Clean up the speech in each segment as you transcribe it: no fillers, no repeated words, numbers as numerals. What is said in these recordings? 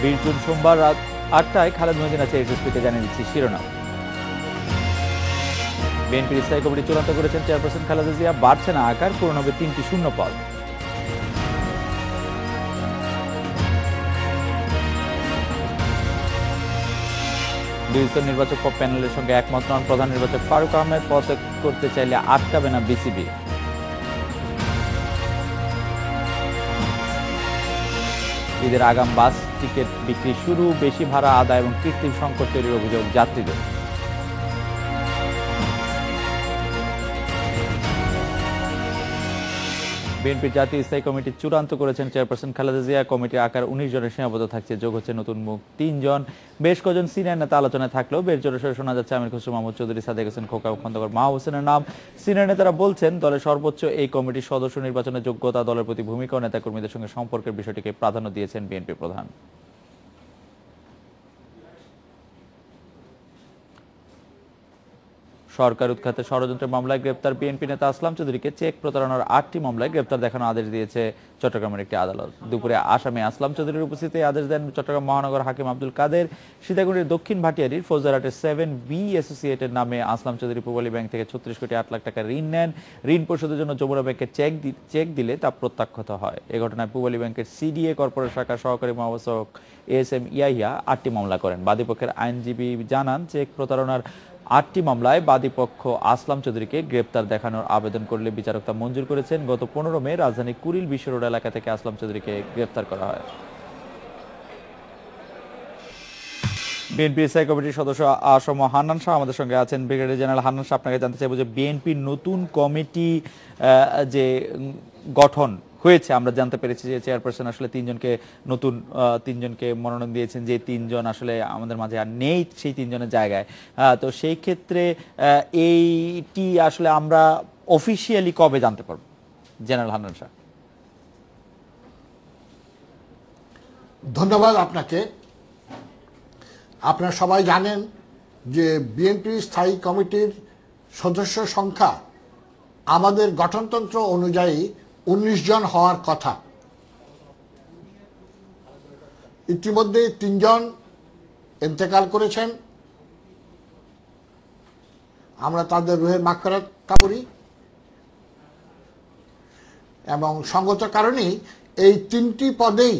20 June সোমবার রাত 8টায় খালেদ মহিউদ্দিন আছে এসএসপিতে, জানিয়ে দিচ্ছি শিরোনাম। বিএনপির স্থায়ী কমিটি চূড়ান্ত করেছেন চেয়ারপারসন খালেদা জিয়া, বাড়ছে না আকার, পূরণ হবে 3টি শূন্য পদ। দুই স্তর নির্বাচক প্যানেলের সঙ্গে একমত নন প্রধান নির্বাচক ফারুক আহমেদ, পদত্যাগ করতে চাইলে আটকাবে না বিসিবি। ঈদের আগাম বাস টিকিট বিক্রি শুরু, বেশি ভাড়া আদায় এবং কৃত্রিম সংকট তৈরির অভিযোগ যাত্রীদের। বিএনপির জাতীয় স্থায়ী কমিটি চূড়ান্ত করেছেন চেয়ারপারসন খালেদা জিয়া। কমিটির আকার 19 জনের সীমাবদ্ধ থাকছে, যোগ হচ্ছে নতুন মুখ 3 জন। বেশ কজন সিনিয়র নেতা আলোচনায় থাকলেও বেশ জোরে শোনা যাচ্ছে আমির খসরু মাহমুদ চৌধুরী, সাদেক হোসেন খোকা, খন্দকার মাহবুব হোসেনের নাম। সিনিয়র নেতারা বলছেন দলের সর্বোচ্চ এই কমিটির সদস্য নির্বাচনের যোগ্যতা, দলের প্রতি ভূমিকা ও নেতাকর্মীদের সঙ্গে সম্পর্কের বিষয়টিকে প্রাধান্য দিয়েছেন বিএনপি প্রধান। সরকার উৎখাতে ষড়যন্ত্রের মামলায় গ্রেপ্তার বিএনপি নেতা আসলাম চৌধুরীকে চেক প্রতারণার 8টি মামলায় গ্রেপ্তার দেখানোর আদেশ দিয়েছে চট্টগ্রামের একটি আদালত। দুপুরে আসামি আসলাম চৌধুরীর উপস্থিতিতে আদেশ দেন চট্টগ্রাম মহানগর হাকিম আব্দুল কাদের। সীতাকুণ্ডের দক্ষিণ ভাটিয়ারির ফৌজদারহাটের 7B অ্যাসোসিয়েটের নামে আসলাম চৌধুরী পূবালী ব্যাংক থেকে 36 কোটি 8 লাখ টাকা ঋণ নেন। ঋণ পরিশোধের জন্য যমুনা ব্যাংকে চেক দিলে তা প্রত্যাখ্যাত হয়। এ ঘটনায় পূবালী ব্যাংকের সিডিএ কর্পোরেট শাখার সহকারী মহাব্যবস্থাপক ASM ইয়াহিয়া 8টি মামলা করেন। বাদীপক্ষের আইনজীবী জানান, চেক প্রতারণার 8টি মামলায় বাদীপক্ষ আসলাম চৌধুরীকে গ্রেপ্তার দেখানোর আবেদন করলে বিচারক তা মঞ্জুর করেছেন। গত 15 মে রাজধানী কুড়িল বিশ্ব রোড এলাকা থেকে আসলাম চৌধুরীকে গ্রেপ্তার করা হয়। বিএনপির স্থায়ী কমিটির সদস্য আসম হান্নান শাহ আমাদের সঙ্গে আছেন। ব্রিগেডিয়ার জেনারেল হান্নান শাহ, আপনাকে জানতে চাইবো যে বিএনপির নতুন কমিটি যে গঠন হয়েছে, আমরা জানতে পেরেছি যে চেয়ারপারসন আসলে তিনজনকে মনোনয়ন দিয়েছেন, যে 3 জন আসলে আমাদের মাঝে আর নেই সেই 3 জনের জায়গায়। তো সেই ক্ষেত্রে এইটি আসলে আমরা অফিসিয়ালি কবে জানতে পারবো? জেনারেল হান্নান শাহ। ধন্যবাদ আপনাকে। আপনারা সবাই জানেন যে বিএনপির স্থায়ী কমিটির সদস্য সংখ্যা আমাদের গঠনতন্ত্র অনুযায়ী 19 জন হওয়ার কথা। ইতিমধ্যে 3 জন ইন্তেকাল করেছেন, আমরা তাদের রুহের মাগফিরাত কামনা করি এবং সঙ্গত কারণেই এই 3টি পদেই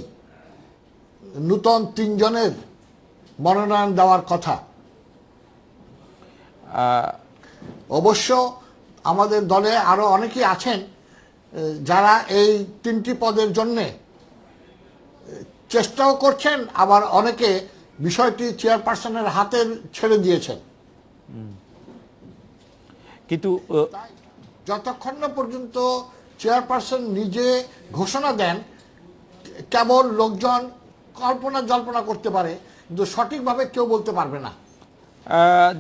নূতন 3 জনের মনোনয়ন দেওয়ার কথা। অবশ্য আমাদের দলে আরো অনেকেই আছেন যারা এই 3টি পদের জন্য চেষ্টাও করছেন, আবার অনেকে বিষয়টি চেয়ারপারসনের হাতে ছেড়ে দিয়েছেন। কিন্তু যতক্ষণ না পর্যন্ত চেয়ারপারসন নিজে ঘোষণা দেন, কেবল লোকজন কল্পনা জল্পনা করতে পারে, কিন্তু সঠিকভাবে কেউ বলতে পারবে না।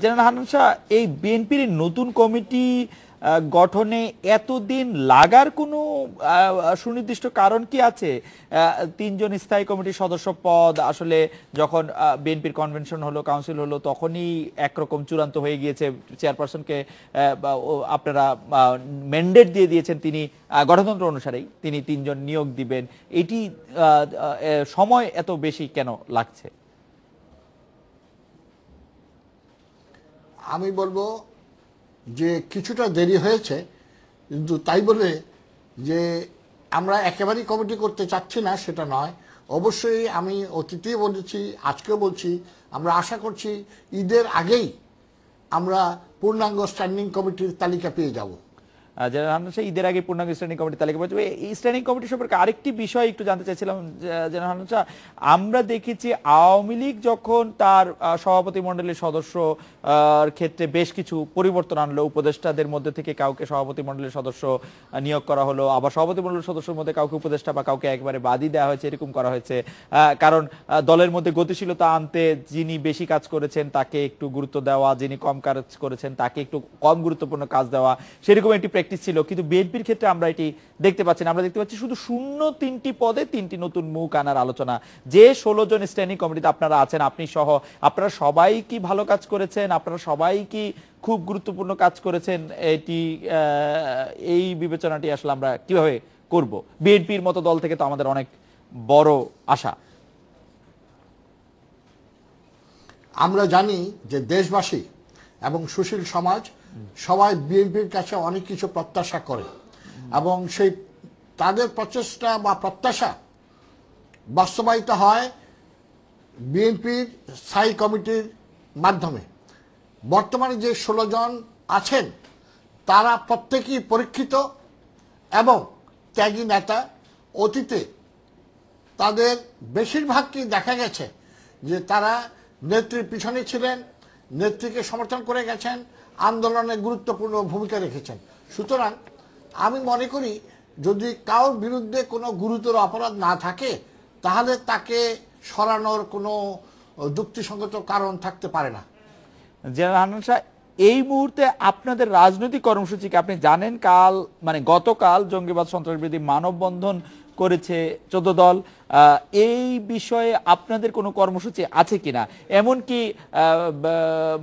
জেনারেল হান্নান শাহ, এই বিএনপির নতুন কমিটি গঠনে এতদিন লাগার কোনো সুনির্দিষ্ট কারণ কি আছে? 3 জন স্থায়ী কমিটির সদস্য পদ আসলে যখন বিএনপির কনভেনশন হলো, কাউন্সিল হলো, তখনই একরকম চূড়ান্ত হয়ে গিয়েছে। চেয়ারপারসনকে আপনারা ম্যান্ডেট দিয়ে দিয়েছেন, তিনি গণতন্ত্র অনুসারেই তিনি 3 জন নিয়োগ দিবেন। এটি সময় এত বেশি কেন লাগছে? আমি বলবো যে কিছুটা দেরি হয়েছে, কিন্তু তাই বলে যে আমরা একেবারেই কমিটি করতে চাচ্ছি না সেটা নয়। অবশ্যই আমি অতীতেই বলেছি, আজকেও বলছি, আমরা আশা করছি ঈদের আগেই আমরা পূর্ণাঙ্গ স্ট্যান্ডিং কমিটির তালিকা পেয়ে যাব। ঈদের আগে পূর্ণাঙ্গ স্ট্যান্ডিং কমিটি তালিকা পাওয়া যাবে। এই স্ট্যান্ডিং কমিটি সম্পর্কে আরেকটি বিষয় একটু জানতে চাইছিলাম। আমরা দেখেছি আওয়ামী লীগ যখন তার সভাপতি মণ্ডলীর সদস্য ক্ষেত্রে বেশ কিছু পরিবর্তন আনলো, উপদেষ্টাদের মধ্যে থেকে কাউকে সভাপতি মণ্ডলীর সদস্য নিয়োগ করা হলো, আবার সভাপতি মণ্ডলীর সদস্যের মধ্যে কাউকে উপদেষ্টা বা কাউকে একবারে বাদই দেওয়া হয়েছে, এরকম করা হয়েছে। কারণ দলের মধ্যে গতিশীলতা আনতে যিনি বেশি কাজ করেছেন তাকে একটু গুরুত্ব দেওয়া, যিনি কম কাজ করেছেন তাকে একটু কম গুরুত্বপূর্ণ কাজ দেওয়া, সেরকম একটি প্র্যাকটিস ছিল। কিন্তু বিএনপির ক্ষেত্রে আমরা এটি দেখতে পাচ্ছি না। আমরা দেখতে পাচ্ছি শুধু শূন্য 3টি পদে 3টি নতুন মুখ আনার আলোচনা। যে 16 জন স্ট্যান্ডিং কমিটিতে আপনারা আছেন, আপনি সহ, আপনারা সবাই কি ভালো কাজ করেছেন? আপনারা সবাই কি খুব গুরুত্বপূর্ণ কাজ করেছেন? এই বিবেচনাটি আসলে আমরা কিভাবে করব? বিএনপির মতো দল থেকে তো আমাদের অনেক বড় আশা। আমরা জানি যে দেশবাসী এবং সুশীল সমাজ সবাই বিএনপির কাছে অনেক কিছু প্রত্যাশা করে এবং সেই তাদের প্রচেষ্টা বা প্রত্যাশা বাস্তবায়িত হয় বিএনপির স্থায়ী কমিটির মাধ্যমে। বর্তমানে যে 16 জন আছেন তারা প্রত্যেকেই পরীক্ষিত এবং ত্যাগী নেতা। অতীতে তাদের বেশিরভাগকে দেখা গেছে যে তারা নেত্রীর পিছনে ছিলেন, নেত্রীকে সমর্থন করে গেছেন, আন্দোলনে গুরুত্বপূর্ণ ভূমিকা রেখেছেন। সুতরাং আমি মনে করি যদি কারোর বিরুদ্ধে কোনো গুরুতর অপরাধ না থাকে তাহলে তাকে সরানোর কোনো যুক্তিসঙ্গত কারণ থাকতে পারে না। জেনারেল হান্নান শাহ, এই মুহূর্তে আপনাদের রাজনৈতিক কর্মসূচিকে আপনি জানেন, গতকাল জঙ্গিবাদ সন্ত্রাসবিরোধী মানববন্ধন করেছে 14 দল। এই বিষয়ে আপনাদের কোনো কর্মসূচি আছে কিনা? এমনকি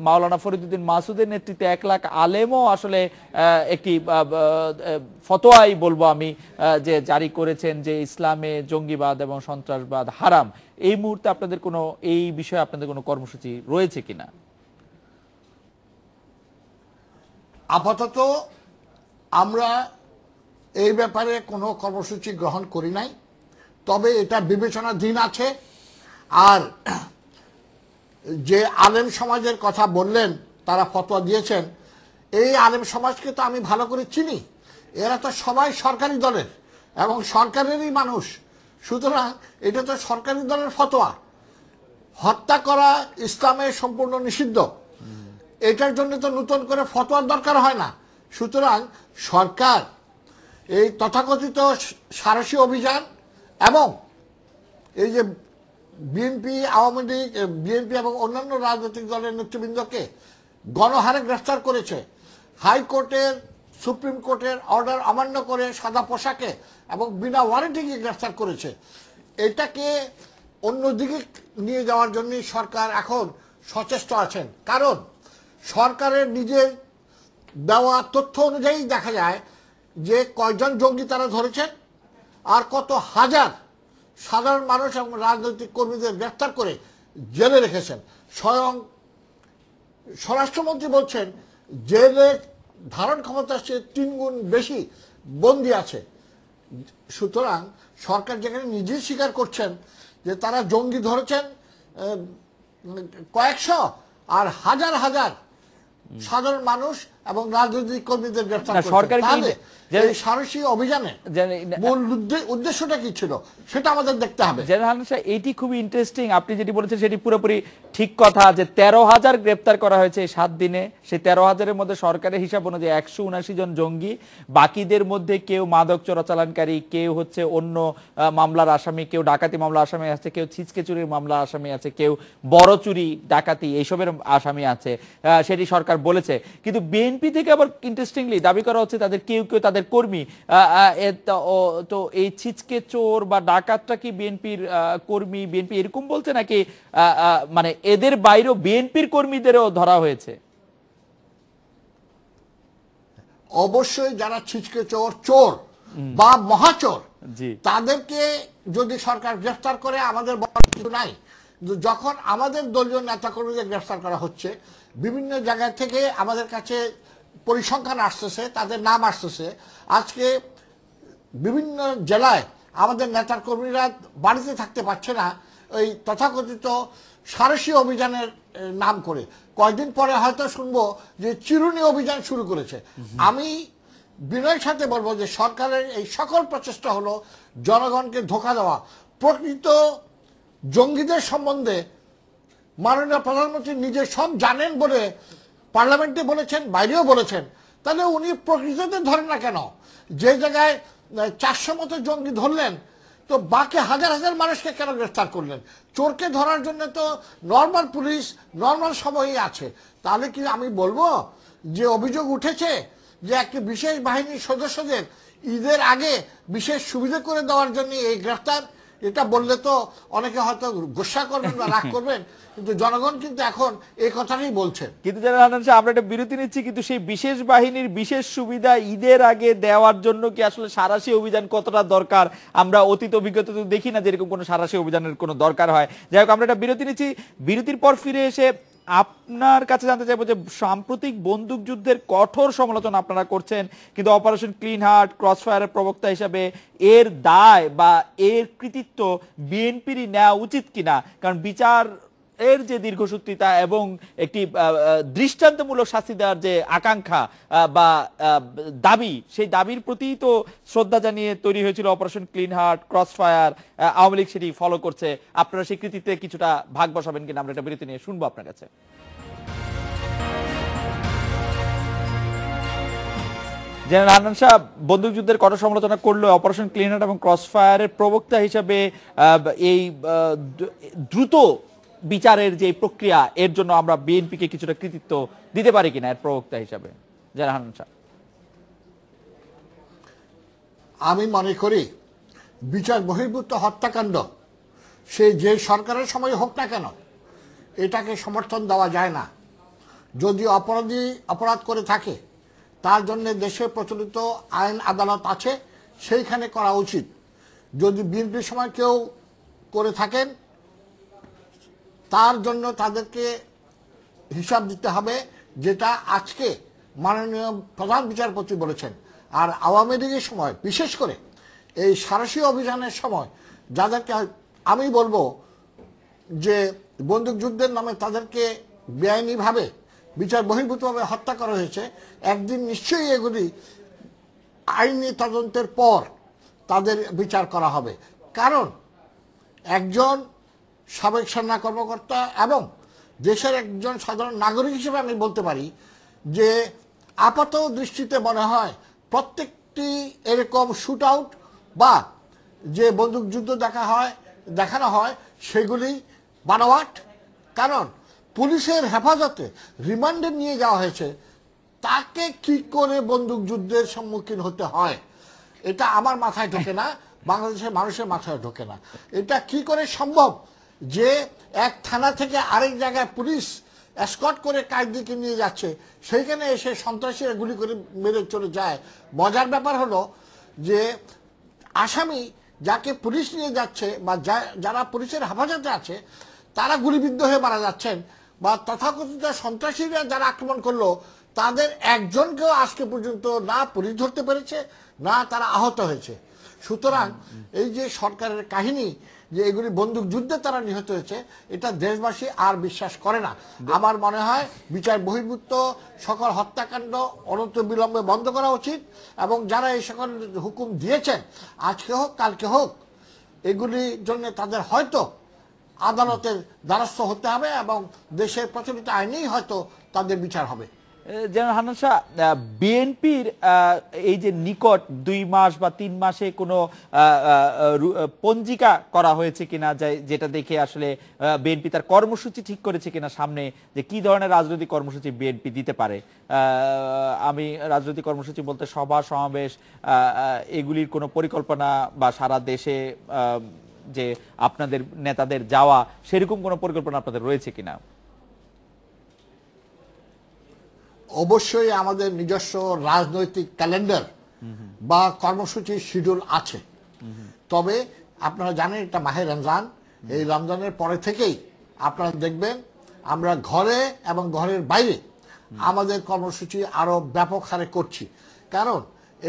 মাওলানা ফরিদউদ্দিন মাসুদের নেতৃত্বে 1 লাখ আলেমও আসলে একটি ফতোয়াই বলবো আমি যে জারি করেছেন যে ইসলামে জঙ্গিবাদ এবং সন্ত্রাসবাদ হারাম। এই মুহূর্তে আপনাদের কোনো এই বিষয়ে আপনাদের কোনো কর্মসূচি রয়েছে কিনা? আপাতত আমরা এই ব্যাপারে কোনো কর্মসূচি গ্রহণ করি নাই, তবে এটা বিবেচনাধীন আছে। আর যে আলেম সমাজের কথা বললেন, তারা ফতোয়া দিয়েছেন, এই আলেম সমাজকে তো আমি ভালো করে চিনি। এরা তো সবাই সরকারি দলের এবং সরকারেরই মানুষ। সুতরাং এটা তো সরকারি দলের ফতোয়া। হত্যা করা ইসলামে সম্পূর্ণ নিষিদ্ধ, এটার জন্য তো নতুন করে ফতোয়ার দরকার হয় না। সুতরাং সরকার এই তথাকথিত সারসী অভিযান এবং এই যে বিএনপি, আওয়ামী লীগ, বিএনপি এবং অন্যান্য রাজনৈতিক দলের নেতৃবৃন্দকে গণহারে গ্রেফতার করেছে, হাইকোর্টের, সুপ্রিম কোর্টের অর্ডার অমান্য করে সাদা পোশাকে এবং বিনা ওয়ারেন্টি গ্রেফতার করেছে। এটাকে অন্যদিকে নিয়ে যাওয়ার জন্য সরকার এখন সচেষ্ট আছেন। কারণ সরকারের নিজের দেওয়া তথ্য অনুযায়ী দেখা যায় যে কয়জন জঙ্গি তারা ধরেছেন আর কত হাজার সাধারণ মানুষ এবং রাজনৈতিক কর্মীদের গ্রেফতার করে জেলে রেখেছেন। স্বয়ং স্বরাষ্ট্রমন্ত্রী বলছেন জেলে ধারণ ক্ষমতার চেয়ে 3 গুণ বেশি বন্দী আছে। সুতরাং সরকার যেখানে নিজেই স্বীকার করছেন যে তারা জঙ্গি ধরেছেন কয়েকশো আর হাজার হাজার সাধারণ মানুষ এবং রাজনৈতিক কর্মীদের গ্রেফতার করেছে, এই সারসী অভিযানে মূল উদ্দেশ্যটা কি ছিল সেটা আমাদের দেখতে হবে। এটি খুবই ইন্টারেস্টিং। আপনি যেটি বলেছেন সেটি পুরোপুরি ঠিক কথা যে 13,000 গ্রেফতার করা হয়েছে এই 7 দিনে। সেই 13,000-এর মধ্যে সরকারের হিসাব অনুযায়ী 179 জন জঙ্গি, বাকিদের মধ্যে কেউ মাদক চোরাচালানকারী, কেউ হচ্ছে অন্য মামলার আসামি, কেউ ডাকাতি মামলার আসামি আছে, কেউ ছিচকে চুরির মামলার আসামি আছে, কেউ বড় চুরি ডাকাতি এইসবের আসামি আছে, সেটি সরকার বলেছে। কিন্তু বিএনপি থেকে আবার ইন্টারেস্টিংলি দাবি করা হচ্ছে তাদের কেউ কেউ তাদের কর্মী। তো এই ছিচকে চোর বা ডাকাতটা কি বিএনপির কর্মী, বিএনপি এরকম বলছে নাকি মানে এদের বাইরেও বিএনপির কর্মীদেরও ধরা হয়েছে? অবশ্যই যারা ছিচকে চোর, চোর বা মহাচোর, তাদেরকে যদি সরকার গ্রেফতার করে আমাদের বলার কিছু নাই। যখন আমাদের দলীয় নেতাকর্মীদের গ্রেফতার করা হচ্ছে, বিভিন্ন জায়গা থেকে আমাদের কাছে পরিসংখ্যান আসতেছে, তাদের নাম আসতেছে। আজকে বিভিন্ন জেলায় আমাদের নেতার কর্মীরা বাড়িতে থাকতে পারছে না ওই তথাকথিত সারসী অভিযানের নাম করে। কয়েকদিন পরে হয়তো শুনবো যে চিরুনি অভিযান শুরু করেছে। আমি বিনয়ের সাথে বলবো যে সরকারের এই সকল প্রচেষ্টা হলো জনগণকে ধোঁকা দেওয়া। প্রকৃত জঙ্গিদের সম্বন্ধে মাননীয় প্রধানমন্ত্রী নিজে সব জানেন বলে পার্লামেন্টে বলেছেন, বাইরেও বলেছেন। তাহলে উনি প্রকৃততে ধরেন না কেন? যে জায়গায় 400 মতো জঙ্গি ধরলেন, তো বাকি হাজার হাজার মানুষকে কেন গ্রেফতার করলেন? চোরকে ধরার জন্য তো নর্মাল পুলিশ, নর্মাল সময়ই আছে। তাহলে কি আমি বলবো যে অভিযোগ উঠেছে যে একটি বিশেষ বাহিনীর সদস্যদের ঈদের আগে বিশেষ সুবিধা করে দেওয়ার জন্য এই গ্রেফতার? এটা বললে তো অনেকে হয়তো গোসা করবেন বা রাগ করবেন, কিন্তু জনগণ কিন্তু এখন এই কথাটাই বলছেন। কিন্তু জেনারেল হান্নান সাহেব, আমরা একটা বিরতি নিচ্ছি, কিন্তু সেই বিশেষ বাহিনীর বিশেষ সুবিধা ঈদের আগে দেওয়ার জন্য কি আসলে সাঁড়াশি অভিযান কতটা দরকার? আমরা অতীত অভিজ্ঞতা তো দেখি না যেরকম কোনো সাঁড়াশি অভিযানের কোনো দরকার হয়। যাই হোক, আমরা একটা বিরতি নিচ্ছি। বিরতির পর ফিরে এসে আপনার কাছে জানতে চাইবো যে সাম্প্রতিক বন্দুক যুদ্ধের কঠোর সমালোচনা আপনারা করছেন, কিন্তু অপারেশন ক্লিন হার্ট, ক্রসফায়ারের প্রবক্তা হিসাবে এর দায় বা এর কৃতিত্ব বিএনপিরই নেওয়া উচিত কিনা? কারণ বিচার এর যে দীর্ঘসূত্রিতা এবং একটি দৃষ্টান্তমূলক শাস্তি দেওয়ার যে আকাঙ্ক্ষা বা দাবি, সেই দাবির প্রতি তো শ্রদ্ধা জানিয়ে তৈরি হয়েছিল operation clean heart, Crossfire. Awami League সেটি ফলো করছে। আপনারা সেই কৃতিত্বে কিছুটা ভাগ বসাবেন কিনা, আমরা একটা বিরতি নিয়ে শুনবো আপনার কাছে। জেনারেল হান্নান সাহেব, বন্দুক যুদ্ধের কঠোর সমালোচনা করলো, অপারেশন ক্লিন হার্ট এবং ক্রসফায়ারের প্রবক্তা হিসাবে এই দ্রুত বিচারের যে প্রক্রিয়া, এর জন্য আমরা বিএনপিকে কিছুটা কৃতিত্ব দিতে পারি কিনা এর প্রবক্তা হিসাবে? জেনারেল হান্নান সাহেব, আমি মনে করি বিচার বহির্ভূত হত্যাকাণ্ড সে যে সরকারের সময় হোক না কেন, এটাকে সমর্থন দেওয়া যায় না। যদি অপরাধী অপরাধ করে থাকে, তার জন্য দেশে প্রচলিত আইন আদালত আছে, সেইখানে করা উচিত। যদি বিএনপির সময় কেউ করে থাকেন, তার জন্য তাদেরকে হিসাব দিতে হবে, যেটা আজকে মাননীয় প্রধান বিচারপতি বলেছেন। আর আওয়ামী লীগের সময়, বিশেষ করে এই সাঁড়াশি অভিযানের সময় যাদেরকে আমি বলবো যে বন্দুক যুদ্ধের নামে তাদেরকে বেআইনিভাবে বিচার বহির্ভূতভাবে হত্যা করা হয়েছে, একদিন নিশ্চয়ই এগুলি আইনি তদন্তের পর তাদের বিচার করা হবে। কারণ একজন সাবেক সেনা কর্মকর্তা এবং দেশের একজন সাধারণ নাগরিক হিসেবে আমি বলতে পারি যে আপাত দৃষ্টিতে মনে হয় প্রত্যেকটি এরকম শুট আউট বা যে বন্দুক যুদ্ধ দেখানো হয় সেগুলি বানোয়াট। কারণ পুলিশের হেফাজতে রিমান্ডে নিয়ে যাওয়া হয়েছে, তাকে কি করে বন্দুক যুদ্ধের সম্মুখীন হতে হয় এটা আমার মাথায় ঢোকে না, বাংলাদেশের মানুষের মাথায় ঢোকে না। এটা কি করে সম্ভব যে এক থানা থেকে আরেক জায়গায় পুলিশ এসকর্ট করে কায়দিকে নিয়ে যাচ্ছে, সেইখানে এসে সন্ত্রাসীরা গুলি করে মেরে চলে যায়। মজার ব্যাপার হলো যে আসামি যাকে পুলিশ নিয়ে যাচ্ছে বা যারা পুলিশের হেফাজতে আছে, তারা গুলিবিদ্ধ হয়ে মারা যাচ্ছেন, বা তথাকথিত সন্ত্রাসীরা যারা আক্রমণ করলো তাদের একজনকেও আজকে পর্যন্ত না পুলিশ ধরতে পেরেছে, না তারা আহত হয়েছে। সুতরাং এই যে সরকারের কাহিনী যে এগুলি বন্দুক যুদ্ধে তারা নিহত হয়েছে, এটা দেশবাসী আর বিশ্বাস করে না। আমার মনে হয় বিচার বহির্ভূত সকল হত্যাকাণ্ড অনন্ত বিলম্বে বন্ধ করা উচিত, এবং যারা এই সকল হুকুম দিয়েছেন, আজকে হোক কালকে হোক, এগুলির জন্য তাদের হয়তো আদালতের দ্বারস্থ হতে হবে এবং দেশের প্রচলিত আইনেই হয়তো তাদের বিচার হবে। জেনারেল হান্নান শাহ, বিএনপির এই যে নিকট 2 মাস বা 3 মাসে কোনো পঞ্জিকা করা হয়েছে কিনা, যেটা দেখে আসলে বিএনপি তার কর্মসূচি ঠিক করেছে কিনা সামনে, যে কি ধরনের রাজনৈতিক কর্মসূচি বিএনপি দিতে পারে? আমি রাজনৈতিক কর্মসূচি বলতে সভা সমাবেশ, এগুলির কোনো পরিকল্পনা বা সারা দেশে যে আপনাদের নেতাদের যাওয়া, সেরকম কোনো পরিকল্পনা আপনাদের রয়েছে কিনা? অবশ্যই আমাদের নিজস্ব রাজনৈতিক ক্যালেন্ডার বা কর্মসূচির শিডিউল আছে। তবে আপনারা জানেন এটা মাহে রমজান, এই রমজানের পরে থেকেই আপনারা দেখবেন আমরা ঘরে এবং ঘরের বাইরে আমাদের কর্মসূচি আরো ব্যাপক হারে করছি। কারণ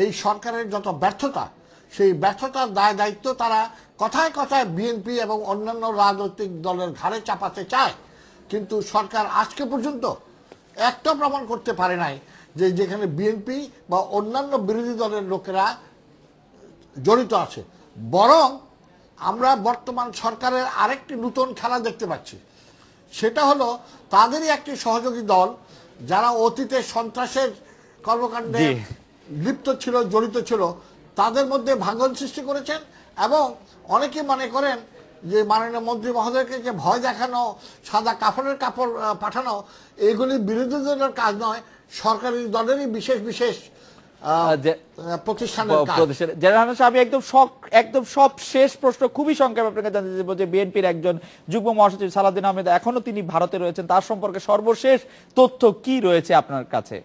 এই সরকারের যত ব্যর্থতা, সেই ব্যর্থতার দায় দায়িত্ব তারা কথায় কথায় বিএনপি এবং অন্যান্য রাজনৈতিক দলের ঘাড়ে চাপাতে চায়, কিন্তু সরকার আজকে পর্যন্ত একটা প্রমাণ করতে পারে নাই যে যেখানে বিএনপি বা অন্যান্য বিরোধী দলের লোকেরা জড়িত আছে। বরং আমরা বর্তমান সরকারের আরেকটি নতুন খেলা দেখতে পাচ্ছি, সেটা হলো তাদেরই একটি সহযোগী দল যারা অতীতে সন্ত্রাসের কর্মকাণ্ডে লিপ্ত ছিল, জড়িত ছিল, তাদের মধ্যে ভাঙন সৃষ্টি করেছেন। এবং অনেকে মনে করেন যে মাননীয় মন্ত্রী মহোদয়কে যে ভয় দেখানো, সাদা কাপড়ের কাপড় পাঠানো, এগুলি বিরোধী দলের কাজ নয়, সরকারি দলেরই বিশেষ বিশেষ প্রতিষ্ঠানের কাজ। আমি একদম সব শেষ প্রশ্ন খুবই সংক্ষেপে আপনাকে জানতে চাইবো যে বিএনপির একজন যুগ্ম মহাসচিব সালাউদ্দিন আহমেদ এখনো তিনি ভারতে রয়েছেন, তার সম্পর্কে সর্বশেষ তথ্য কি রয়েছে আপনার কাছে?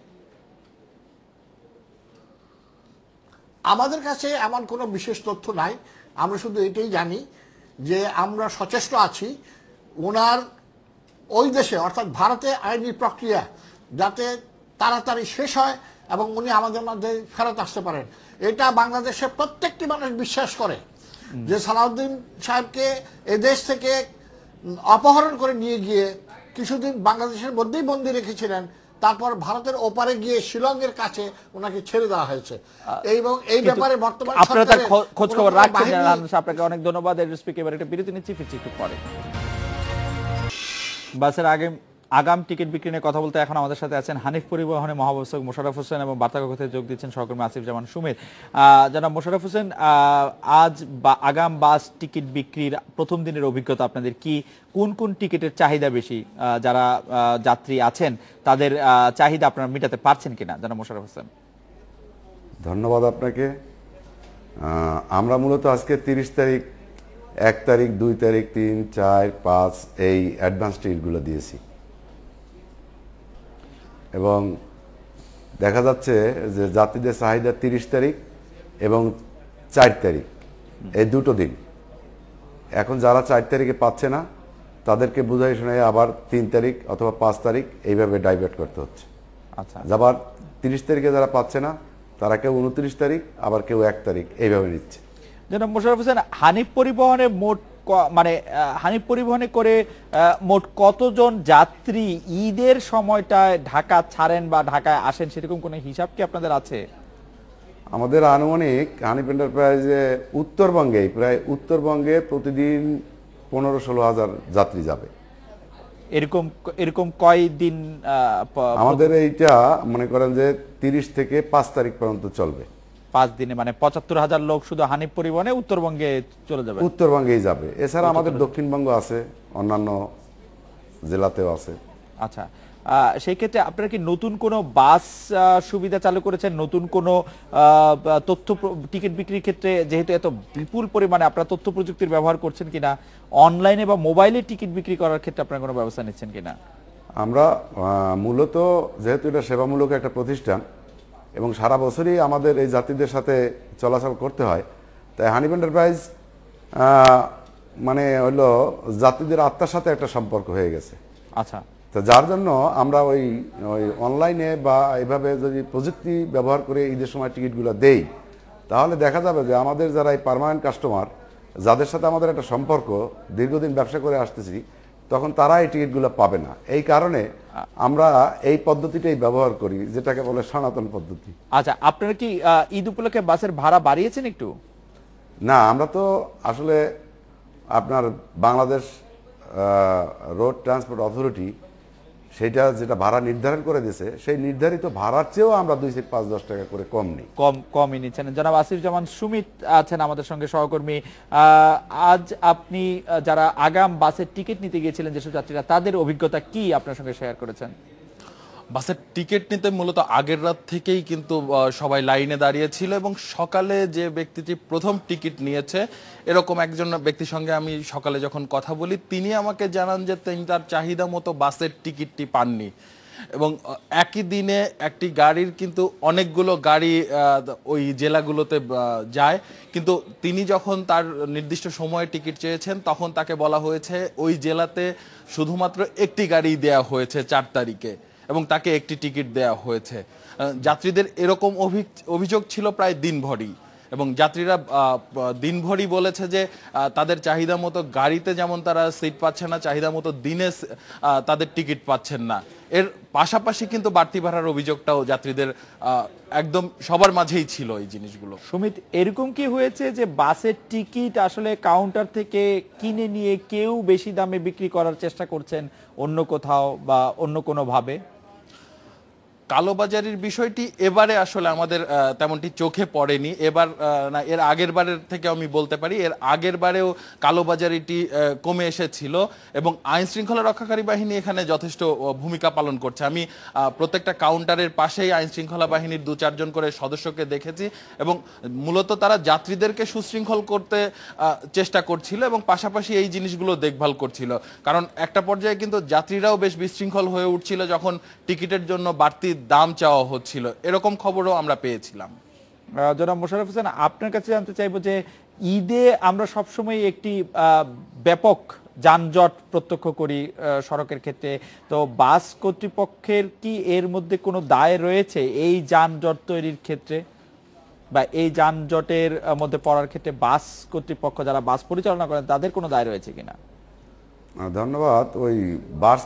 আমাদের কাছে এমন কোনো বিশেষ তথ্য নাই, আমরা শুধু এটাই জানি যে আমরা সচেষ্ট আছি ওনার ওই দেশে অর্থাৎ ভারতে আইনি প্রক্রিয়া যাতে তাড়াতাড়ি শেষ হয় এবং উনি আমাদের মধ্যে ফেরত আসতে পারেন। এটা বাংলাদেশের প্রত্যেকটি মানুষ বিশ্বাস করে যে সালাউদ্দিন সাহেবকে এদেশ থেকে অপহরণ করে নিয়ে গিয়ে কিছুদিন বাংলাদেশের মধ্যেই বন্দী রেখেছিলেন, তারপর ভারতের ওপারে গিয়ে শিলংয়ের কাছে ওনাকে ছেড়ে দেওয়া হয়েছে। এবং এই ব্যাপারে বর্তমানে আপনারা তার খোঁজ খবর রাখছেন। আপনাকে অনেক ধন্যবাদ। এবার একটা বিরতি নিচ্ছি, ফিরছি একটু পরে। বাসের আগাম টিকিট বিক্রি নিয়ে কথা বলতে এখন আমাদের সাথে আছেন হানিফ পরিবহনে মহাব্যবস্থাপক মোশাররফ হোসেন এবং বার্তা কক্ষে যোগ দিচ্ছেন সহকর্মী আসিফ জামান সুমিত। জনাব মোশাররফ হোসেন, আজ আগাম বাস টিকিট বিক্রির প্রথম দিনের অভিজ্ঞতা আপনাদের কি? কোন কোন টিকিটের চাহিদা বেশি? যারা যাত্রী আছেন তাদের চাহিদা আপনারা মেটাতে পারছেন কিনা? জনাব মোশাররফ হোসেন। ধন্যবাদ আপনাকে। আমরা মূলত আজকে 30 তারিখ, 1 তারিখ, 2 তারিখ, 3, 4, 5 এই অ্যাডভান্স টিকিটগুলো দিয়েছি এবং দেখা যাচ্ছে যে যাত্রীদের চাহিদা 30 তারিখ এবং 4 তারিখ এই দুটো দিন। এখন যারা 4 তারিখে পাচ্ছে না তাদেরকে বুঝাই শোনাই আবার 3 তারিখ অথবা 5 তারিখ এইভাবে ডাইভার্ট করতে হচ্ছে। আচ্ছা, আবার 30 তারিখে যারা পাচ্ছে না তারা কেউ 29 তারিখ, আবার কেউ 1 তারিখ এইভাবে নিচ্ছে। জনাব মোশাররফ হোসেন, হানিফ পরিবহনে মোট হানিফ পরিবহনে করে মোট কতজন যাত্রী ঈদের সময়টায় ঢাকা ছাড়েন বা ঢাকায় আসেন, সেরকম কোনো হিসাব কি আপনাদের আছে? আমাদের আনুমানিক হানিফ এন্টারপ্রাইজে উত্তরবঙ্গে প্রতিদিন 15-16 হাজার যাত্রী যাবে। এরকম কয়দিন? আমাদের এইটা মনে করেন যে 30 থেকে 5 তারিখ পর্যন্ত চলবে। 5 দিনে মানে 75,000 লোক শুধু হানিফ পরিবহনে উত্তরবঙ্গে চলে যাবে। উত্তরবঙ্গেই যাবে। এছাড়া আমাদের দক্ষিণবঙ্গ আছে, অন্যান্য জেলাতেও আছে। আচ্ছা, সেই ক্ষেত্রে আপনারা কি নতুন কোনো বাস সুবিধা চালু করেছেন? নতুন কোনো তথ্য টিকিট বিক্রির ক্ষেত্রে যেহেতু এত বিপুল পরিমাণে আপনারা তথ্য প্রযুক্তির ব্যবহার করছেন কিনা, অনলাইনে বা মোবাইলে টিকিট বিক্রি করার ক্ষেত্রে আপনারা কোনো ব্যবস্থা নিচ্ছেন কিনা? আমরা মূলত যেহেতু এটা সেবামূলক একটা প্রতিষ্ঠান এবং সারা বছরই আমাদের এই যাত্রীদের সাথে চলাচল করতে হয়, তাই হানিফ এন্টারপ্রাইজ মানে হলো যাত্রীদের আত্মার সাথে একটা সম্পর্ক হয়ে গেছে। আচ্ছা, তো যার জন্য আমরা ওই অনলাইনে বা এইভাবে যদি প্রযুক্তি ব্যবহার করে ঈদের সময় টিকিটগুলো দেই, তাহলে দেখা যাবে যে আমাদের যারা এই পার্মানেন্ট কাস্টমার, যাদের সাথে আমাদের একটা সম্পর্ক, দীর্ঘদিন ব্যবসা করে আসতেছি, তখন তারা এই টিকিটগুলো পাবে না। এই কারণে আমরা এই পদ্ধতিটাই ব্যবহার করি, যেটাকে বলে সনাতন পদ্ধতি। আচ্ছা, আপনারা কি ঈদ উপলক্ষে বাসের ভাড়া বাড়িয়েছেন একটু? না, আমরা তো আসলে আপনার বাংলাদেশ রোড ট্রান্সপোর্ট অথরিটি সেটা যেটা ভাড়া নির্ধারণ করে দিয়েছে, সেই নির্ধারিত ভাড়ার চেয়েও আমরা 2-5-10 টাকা করে কম নিই। কমই নিচ্ছেন। জনাব আসিফ জামান সুমিত আছেন আমাদের সঙ্গে সহকর্মী। আজ আপনি যারা আগাম বাসের টিকিট নিতে গিয়েছিলেন যেসব যাত্রীরা, তাদের অভিজ্ঞতা কি আপনার সঙ্গে শেয়ার করেছেন? বাসের টিকিট নিতে মূলত আগের রাত থেকেই কিন্তু সবাই লাইনে দাঁড়িয়েছিল এবং সকালে যে ব্যক্তিটি প্রথম টিকিট নিয়েছে এরকম একজন ব্যক্তির সঙ্গে আমি সকালে যখন কথা বলি, তিনি আমাকে জানান যে তিনি তার চাহিদা মতো বাসের টিকিটটি পাননি এবং একই দিনে একটি গাড়ির কিন্তু অনেকগুলো গাড়ি ওই জেলাগুলোতে যায়, কিন্তু তিনি যখন তার নির্দিষ্ট সময়ে টিকিট চেয়েছেন তখন তাকে বলা হয়েছে ওই জেলাতে শুধুমাত্র একটি গাড়ি দেয়া হয়েছে 4 তারিখে এবং তাকে একটি টিকিট দেওয়া হয়েছে। যাত্রীদের এরকম অভিযোগ ছিল প্রায় দিনভরই এবং যাত্রীরা দিনভরই বলেছে যে তাদের চাহিদা মতো গাড়িতে যেমন তারা সিট পাচ্ছে না, চাহিদা মতো দিনে তাদের টিকিট পাচ্ছেন না। এর পাশাপাশি কিন্তু বাড়তি ভাড়ার অভিযোগটাও যাত্রীদের একদম সবার মাঝেই ছিল এই জিনিসগুলো। সুমিত, এরকম কি হয়েছে যে বাসের টিকিট আসলে কাউন্টার থেকে কিনে নিয়ে কেউ বেশি দামে বিক্রি করার চেষ্টা করছেন অন্য কোথাও বা অন্য কোনো ভাবে? কালোবাজারির বিষয়টি এবারে আসলে আমাদের তেমনটি চোখে পড়েনি। এবার না, এর আগের বারের থেকে আমি বলতে পারি এর আগের বারেও কালোবাজারিটি কমে এসেছিল এবং আইন শৃঙ্খলা রক্ষাকারী বাহিনী এখানে যথেষ্ট ভূমিকা পালন করছে। আমি প্রত্যেকটা কাউন্টারের পাশেই আইন শৃঙ্খলা বাহিনীর 2-4 জন করে সদস্যকে দেখেছি এবং মূলত তারা যাত্রীদেরকে সুশৃঙ্খল করতে চেষ্টা করছিল এবং পাশাপাশি এই জিনিসগুলো দেখভাল করছিল। কারণ একটা পর্যায়ে কিন্তু যাত্রীরাও বেশ বিশৃঙ্খল হয়ে উঠছিল যখন টিকিটের জন্য বাড়তি দাম চাওয়া হচ্ছিল, এরকম খবরও আমরা পেয়েছিলাম। জনাব মোশাররফ হোসেন, আপনার কাছে জানতে চাইবো যে ঈদে আমরা সবসময় একটি ব্যাপক যানজট প্রত্যক্ষ করি সড়কের ক্ষেত্রে, তো বাস কর্তৃপক্ষের কি এর মধ্যে কোনো দায় রয়েছে এই যানজট তৈরির ক্ষেত্রে, বা এই যানজটের মধ্যে পড়ার ক্ষেত্রে বাস কর্তৃপক্ষ যারা বাস পরিচালনা করেন তাদের কোনো দায় রয়েছে কিনা? ধন্যবাদ। ওই বাস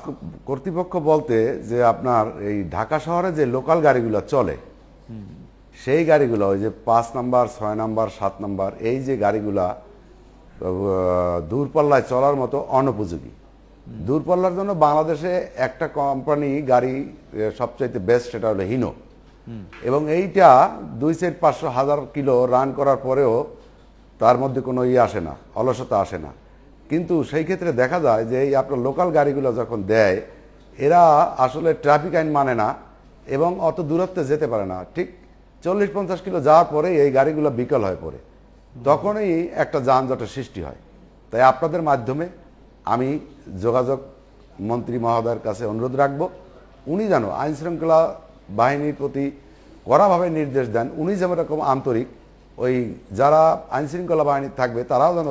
কর্তৃপক্ষ বলতে যে আপনার এই ঢাকা শহরে যে লোকাল গাড়িগুলো চলে সেই গাড়িগুলো ওই যে 5 নাম্বার 6 নাম্বার 7 নাম্বার এই যে গাড়িগুলা দূরপাল্লায় চলার মতো অনুপযোগী। দূরপাল্লার জন্য বাংলাদেশে একটা কোম্পানি গাড়ি সবচাইতে বেস্ট, সেটা হলো হিনো, এবং এইটা 200-500 কিলো রান করার পরেও তার মধ্যে কোনো আসে না, অলসতা আসে না। কিন্তু সেই ক্ষেত্রে দেখা যায় যে এই আপনার লোকাল গাড়িগুলো যখন দেয় এরা আসলে ট্রাফিক আইন মানে না এবং অত দূরত্বে যেতে পারে না। ঠিক 40-50 কিলো যাওয়ার পরে এই গাড়িগুলো বিকল হয়ে পড়ে, তখনই একটা যানজটের সৃষ্টি হয়। তাই আপনাদের মাধ্যমে আমি যোগাযোগ মন্ত্রী মহোদয়ের কাছে অনুরোধ রাখবো, উনি যেন আইন শৃঙ্খলা বাহিনীর প্রতি কড়াভাবে নির্দেশ দেন। উনি যেমন এরকম আন্তরিক, ওই যারা আইন শৃঙ্খলা বাহিনী থাকবে তারাও যেন।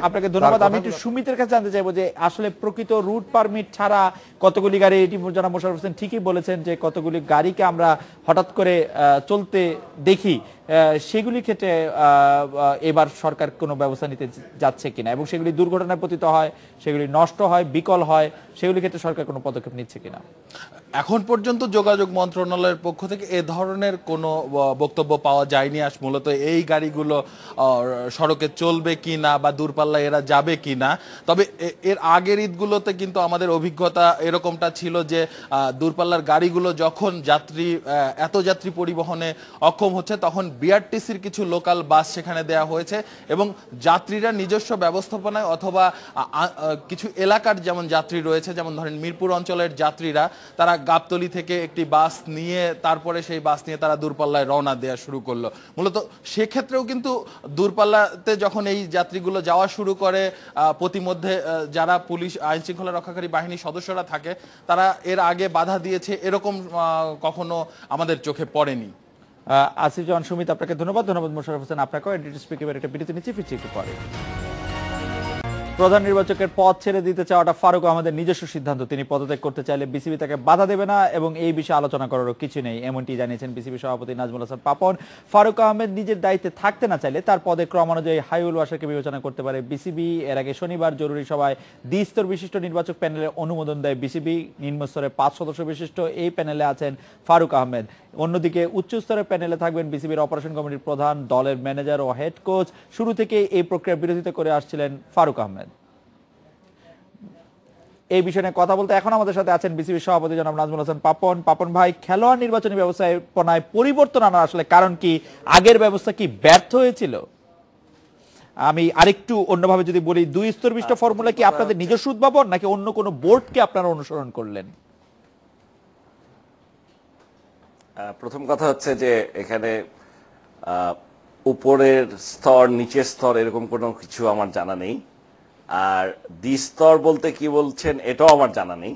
আপনাকে ধন্যবাদ। আমি একটু সুমিতের কাছে জানতে চাইবো যে আসলে প্রকৃত রুট পারমিট ছাড়া কতগুলি গাড়ি, এটি জনাব মোশাররফ হোসেন ঠিকই বলেছেন যে কতগুলি গাড়িকে আমরা হঠাৎ করে চলতে দেখি, সেগুলির ক্ষেত্রে এবার সরকার কোনো ব্যবস্থা নিতে যাচ্ছে কিনা, এবং সেগুলি দুর্ঘটনায় পতিত হয়, সেগুলি নষ্ট হয়, বিকল হয়, সেগুলির ক্ষেত্রে সরকার কোনো পদক্ষেপ নিচ্ছে কিনা? এখন পর্যন্ত যোগাযোগ মন্ত্রণালয়ের পক্ষ থেকে এ ধরনের কোনো বক্তব্য পাওয়া যায়নি। মূলত এই গাড়িগুলো সড়কে চলবে কিনা বা দূরপাল্লায় এরা যাবে কিনা। তবে এর আগের ঈদগুলোতে কিন্তু আমাদের অভিজ্ঞতা এরকমটা ছিল যে দূরপাল্লার গাড়িগুলো যখন এত যাত্রী পরিবহনে অক্ষম হচ্ছে তখন বিআরটিসির কিছু লোকাল বাস সেখানে দেয়া হয়েছে এবং যাত্রীরা নিজস্ব ব্যবস্থাপনায় অথবা কিছু এলাকার যেমন যাত্রী রয়েছে, যেমন ধরেন মিরপুর অঞ্চলের যাত্রীরা, তারা গাবতলী থেকে একটি বাস নিয়ে তারপরে সেই বাস নিয়ে তারা দূরপাল্লায় রওনা দেওয়া শুরু করলো। মূলত সেক্ষেত্রেও কিন্তু দূরপাল্লাতে যখন এই যাত্রীগুলো যাওয়া শুরু করে, প্রতিমধ্যে যারা পুলিশ আইন শৃঙ্খলা রক্ষাকারী বাহিনীর সদস্যরা থাকে তারা এর আগে বাধা দিয়েছে, এরকম কখনো আমাদের চোখে পড়েনি। আসিফ জামান সুমিত, আপনাকে ধন্যবাদ। মোশাররফ হোসেন আপনাকেও। এডিটর স্পিকার একটা বিরতি নিচ্ছি, ফিরছি একটু পরে। প্রধান নির্বাচকের পদ ছেড়ে দিতে চাওয়াটা ফারুক আহমেদের নিজস্ব সিদ্ধান্ত, তিনি পদত্যাগ করতে চাইলে বিসিবি তাকে বাধা দেবে না এবং এই বিষয়ে আলোচনা করারও কিছু নেই, এমনটি জানিয়েছেন বিসিবি সভাপতি নাজমুল হাসান পাপন। ফারুক আহমেদ নিজের দায়িত্বে থাকতে না চাইলে তার পদে ক্রম অনুযায়ী হাইউল ওয়াসারকে বিবেচনা করতে পারে বিসিবি। এর আগে শনিবার জরুরি সভায় দ্বিস্তর বিশিষ্ট নির্বাচক প্যানেলের অনুমোদন দেয় বিসিবি। নিম্নস্তরে 5 সদস্য বিশিষ্ট এই প্যানেলে আছেন ফারুক আহমেদ। অন্যদিকে উচ্চ স্তরের প্যানেলে থাকবেন বিসিবির অপারেশন কমিটির প্রধান, দলের ম্যানেজার ও হেড কোচ। শুরু থেকে এই প্রক্রিয়ার বিরোধিতা করে আসছিলেন ফারুক আহমেদ। এই বিষয়ে কথা বলতে এখন আমাদের সাথে আছেন বিসিবি সভাপতি জনাব নাজমুল হাসান পাপন। পাপন ভাই, খেলোয়াড় নির্বাচনী ব্যবস্থাপনায় পরিবর্তন আনার আসলে কারণ কি? আগের ব্যবস্থা কি ব্যর্থ হয়েছিল? আমি আরেকটু অন্যভাবে যদি বলি, 2 স্তর বিশিষ্ট ফর্মুলা কি আপনাদের নিজস্ব উদ্ভাবন নাকি অন্য কোনো বোর্ডকে আপনারা অনুসরণ করলেন? প্রথম কথা হচ্ছে যে এখানে উপরের স্তর নিচের স্তর এরকম কোনো কিছু আমার জানা নেই, আর দ্বিস্তর বলতে কি বলছেন এটাও আমার জানা নেই।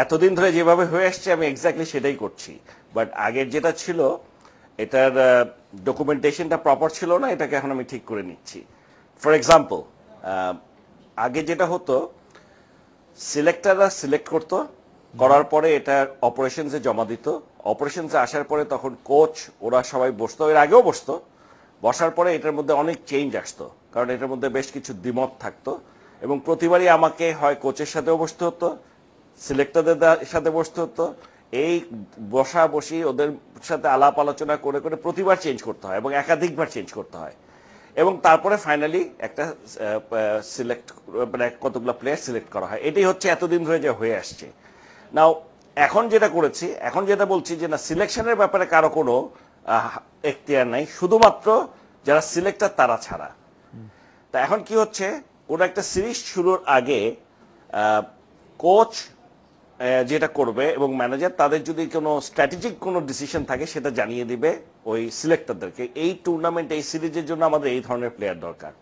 এতদিন ধরে যেভাবে হয়ে আসছে আমি এক্স্যাক্টলি সেটাই করছি, বাট আগের যেটা ছিল এটার ডকুমেন্টেশনটা প্রপার ছিল না, এটাকে এখন আমি ঠিক করে নিচ্ছি। ফর এক্সাম্পল, আগে যেটা হতো সিলেক্টররা সিলেক্ট করতো, করার পরে এটা অপারেশনসে জমা দিত, অপারেশনসে আসার পরে তখন কোচ ওরা সবাই বসতো, এর আগেও বসতো, বসার পরে এটার মধ্যে অনেক চেঞ্জ আসতো, কারণ এটার মধ্যে বেশ কিছু দ্বিমত থাকতো এবং প্রতিবারই আমাকে হয় কোচের সাথেও বসতে হতো, সিলেক্টরদের সাথে বসতে হতো। এই বসা বসি ওদের সাথে আলাপ আলোচনা করে করে প্রতিবার চেঞ্জ করতে হয় এবং একাধিকবার চেঞ্জ করতে হয় এবং তারপরে ফাইনালি একটা কতগুলো প্লেয়ার সিলেক্ট করা হয়। এটাই হচ্ছে এতদিন ধরে যে হয়ে আসছে। নাও এখন যেটা করেছি, এখন যেটা বলছি যে না, সিলেকশনের ব্যাপারে কারো কোনো এখতিয়ার নাই, শুধুমাত্র যারা সিলেক্টর তারা ছাড়া। তা এখন কি হচ্ছে, কোন একটা সিরিজ শুরুর আগে কোচ যেটা করবে এবং ম্যানেজার তাদের যদি কোনো স্ট্র্যাটেজিক কোনো ডিসিশন থাকে সেটা জানিয়ে দিবে ওই সিলেক্টরদেরকে, এই টুর্নামেন্ট এই সিরিজের জন্য আমাদের এই ধরনের প্লেয়ার দরকার।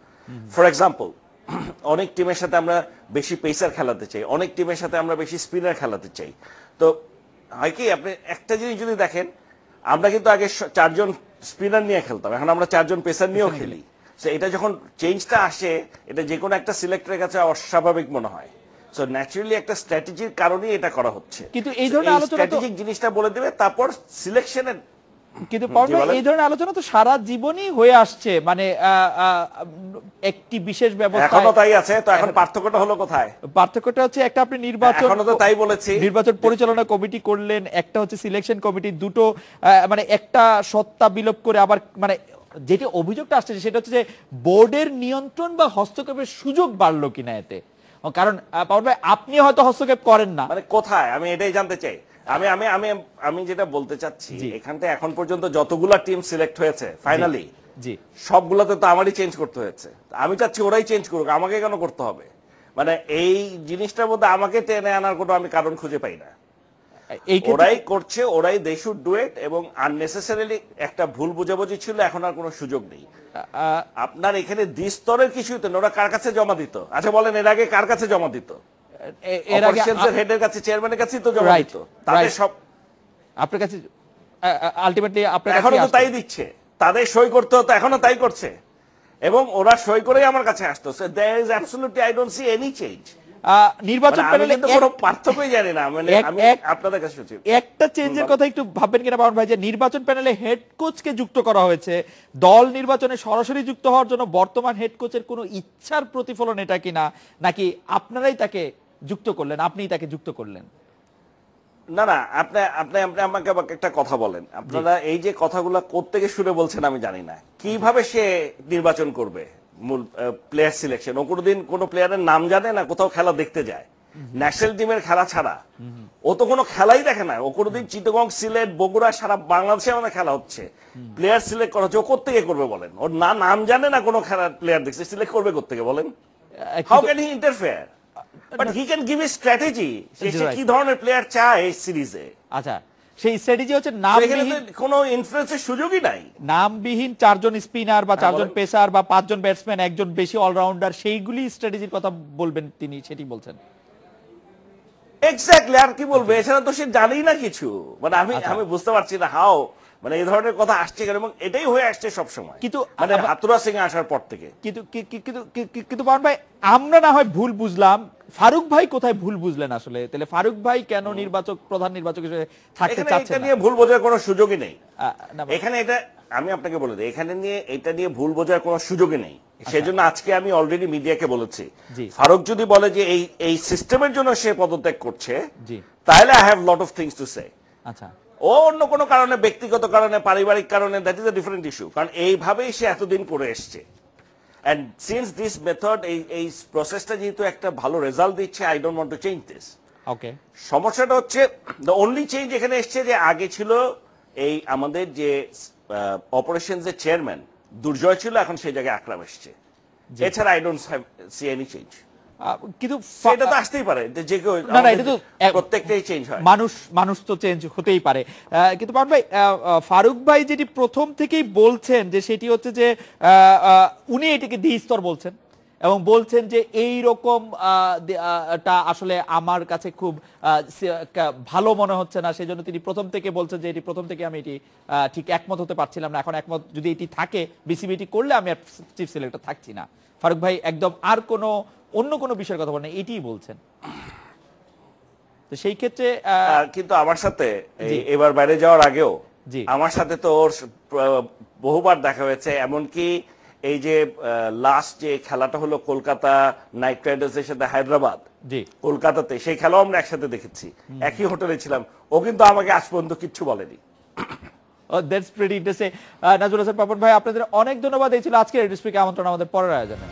ফর এক্সাম্পল, অনেক টিমের সাথে আমরা বেশি পেসার খেলাতে চাই, অনেক টিমের সাথে আমরা বেশি স্পিনার খেলাতে চাই। তো হয় কি, আপনি একটা জিনিস যদি দেখেন, আমরা কিন্তু আগে 4 জন স্পিনার নিয়ে খেলতাম, এখন আমরা 4 জন পেসার নিয়েও খেলি। সো এটা যখন চেঞ্জটা আসে, এটা যে কোনো একটা সিলেক্টরের কাছে অস্বাভাবিক মনে হয়। সো ন্যাচারালি একটা স্ট্র্যাটেজির কারণেই এটা করা হচ্ছে। কিন্তু এই ধরনের আলোচনা স্ট্র্যাটেজিক জিনিসটা বলে দেবে, তারপর সিলেকশনের। কিন্তু এই ধরনের আলোচনা তো সারা জীবনই হয়ে আসছে, মানে একটি বিশেষ ব্যবস্থা এখনো তাই আছে। তো এখন পার্থক্যটা হলো কোথায়? পার্থক্যটা হচ্ছে একটা আপনি নির্বাচন, এখনো তো তাই বলেছি, নির্বাচন পরিচালনা কমিটি করলেন, একটা হচ্ছে সিলেকশন কমিটি, দুটো মানে একটা সত্তা বিলোপ করে আবার, মানে যেটি অভিযোগটা আসছে সেটা হচ্ছে যে বোর্ডের নিয়ন্ত্রণ বা হস্তক্ষেপের সুযোগ বাড়লো কিনা এতে। কারণ পাওয়ার ভাই আপনি হয়তো হস্তক্ষেপ করেন না, মানে কোথায়, আমি এটাই জানতে চাই। আমি আমি আমি আমি যেটা বলতে চাচ্ছি, এখান থেকে এখন পর্যন্ত যতগুলা টিম সিলেক্ট হয়েছে ফাইনালি, জি সবগুলাতে তো আমারই চেঞ্জ করতে হয়েছে। আমি চাচ্ছি ওরাই চেঞ্জ করুক, আমাকে কেন করতে হবে? মানে এই জিনিসটার মধ্যে আমাকে টেনে আনার কোনো আমি কারণ খুঁজে পাই না। ওরাই করছে, ওরাই দে শুড ডু ইট। এবং আননেসেসারিলি একটা ভুল বোঝাবুঝি ছিল, এখন আর কোনো সুযোগ নেই। আপনার এখানে দ্বিস্তরের কিছুই তো, ওরা কার কাছে জমা দিত? আচ্ছা বলেন, এর আগে কার কাছে জমা দিত? এর আগে হেডের কাছে, চেয়ারম্যানের কাছে তো জমা দিত। তাদের সব আপনার কাছে আলটিমেটলি আপনার কাছে এখনো তো তাই দিচ্ছে। তাদের সই করতে হতো, এখনো তাই করছে, এবং ওরা সই করেই আমার কাছে আসতো। So there is absolutely, I don't see any change. নির্বাচন প্যানেলে কোনো পার্থক্যই জানি না, মানে আমি আপনাদের কাছে শুনছি একটা চেঞ্জের কথা একটু ভাববেন কিনা পাবন ভাই, যে নির্বাচন প্যানেলে হেড কোচকে যুক্ত করা হয়েছে দল নির্বাচনে সরাসরি যুক্ত হওয়ার জন্য বর্তমান হেড কোচের কোনো ইচ্ছার প্রতিফলন এটা কিনা, নাকি আপনারাই তাকে যুক্ত করলেন, আপনিই তাকে যুক্ত করলেন? না না, আপনি আপনি আপনি আমাকে একটা কথা বলেন। আপনারা এই যে কথাগুলো কোত্থেকে শুনে বলছেন আমি জানি না। কিভাবে সে নির্বাচন করবে মূল প্লেয়ার সিলেকশন? ও কোনোদিন কোনো প্লেয়ারের নাম জানে না, কোথাও খেলা দেখতে যায় ন্যাশনাল টিমের খেলা ছাড়া? ও তো কোনো খেলাই দেখে না। ও কোনোদিন চিটাগং, সিলেট, বগুড়া, সারা বাংলাদেশে আমাদের খেলা হচ্ছে, প্লেয়ার সিলেক্ট করা হচ্ছে, ও কোত্থেকে করবে বলেন? ওর নাম জানে না, কোনো খেলার প্লেয়ার দেখছে, সিলেক্ট করবে কোত্থেকে বলেন? How can he interfere? But he can give a strategy, সে কি ধরনের প্লেয়ার চায় এই সিরিজে। আচ্ছা, সেই স্ট্র্যাটেজি হচ্ছে নামবিহীন, কোনো ইনফ্লুয়েন্সের সুযোগই নাই। নামবিহীন 4 জন স্পিনার বা 4 জন পেসার বা 5 জন ব্যাটসম্যান, একজন বেশি অলরাউন্ডার, সেইগুলি স্ট্র্যাটেজির কথা বলবেন তিনি, সেটি বলছেন। এক্স্যাক্টলি, আর কি বলবে? এছাড়া তো সে জানেই না কিছু। মানে আমি বুঝতে পারছি না হাও, মানে এই ধরনের কথা আসছে কেন, এবং এটাই হয়ে আসছে সব সময়, কিন্তু মানে হাতুড়া সিং আসার পর থেকে। কিন্তু পাবন ভাই, আমরা না হয় ভুল বুঝলাম, ফারুক ভাই কোথায় ভুল বুঝলেন আসলে? তাহলে ফারুক ভাই কেন প্রধান নির্বাচক হিসেবে থাকতে চাচ্ছেন? এটা নিয়ে ভুল বোঝার কোনো সুযোগই নেই এখানে। এটা আমি আপনাকে বলে দিই, এটা নিয়ে ভুল বোঝার কোনো সুযোগই নেই। সেজন্য আজকে আমি অলরেডি মিডিয়াকে বলেছি, ফারুক যদি বলে যে এই সিস্টেমের জন্য সে পদত্যাগ করছে, তাহলে I have lot of things to say. আচ্ছা, ও অন্য কোনো কারণে, ব্যক্তিগত কারণে, পারিবারিক কারণে, that is a different issue. কারণ এইভাবেই সে এতদিন করে এসছে। And since this method, এই প্রসেসটা যেহেতু একটা ভালো রেজাল্ট দিচ্ছে, I don't want to change this. ওকে, সমস্যাটা হচ্ছে the only change এখানে এসছে যে আগে ছিল এই আমাদের যে অপারেশনস এর চেয়ারম্যান দুর্জয় ছিল, এখন সেই জায়গায় আকরাম এসছে। এছাড়া I don't see any change. কিন্তু এটা তো আসতেই পারে, যে কেউ, না না, এটা তো প্রত্যেকটাই চেঞ্জ হয়, মানুষ তো চেঞ্জ হতেই পারে। কিন্তু পাবন ভাই, ফারুক ভাই যেটি প্রথম থেকেই বলছেন যে সেটি হচ্ছে যে উনি এটাকে দ্বিস্তর বলছেন, এবং বলছেন যে এই রকম আসলে আমার কাছে খুব ভালো মনে হচ্ছে না, সেজন্য তিনি প্রথম থেকে বলছেন যে এটি প্রথম থেকে আমি এটি ঠিক একমত হতে পারছিলাম না, এখন একমত যদি এটি থাকে, বিসিবি এটি করলে আমি আর চিফ সিলেক্টর থাকছি না। ফারুক ভাই একদম আর অন্য কোনো বিষয়ের কথা বলেন, এটিই বলছেন। তো সেই ক্ষেত্রে কিন্তু আমার সাথে এবার বাইরে যাওয়ার আগেও আমার সাথে তো ওর বহুবার দেখা হয়েছে। এমনকি এই যে লাস্ট যে খেলাটা হলো কলকাতা নাইট রাইডার্সের সাথে হায়দ্রাবাদ, কলকাতাতে, সেই খেলাও আমরা একসাথে দেখেছি, একই হোটেলে ছিলাম। ও কিন্তু আমাকে আজ পর্যন্ত কিচ্ছু বলেনি। That's pretty interesting. Nazmul Hasan Papon ভাই, আপনাদের অনেক ধন্যবাদ। এই ছিল আজকের রেডিও স্পিকে আমন্ত্রণ আমাদের পরের আয়োজনে।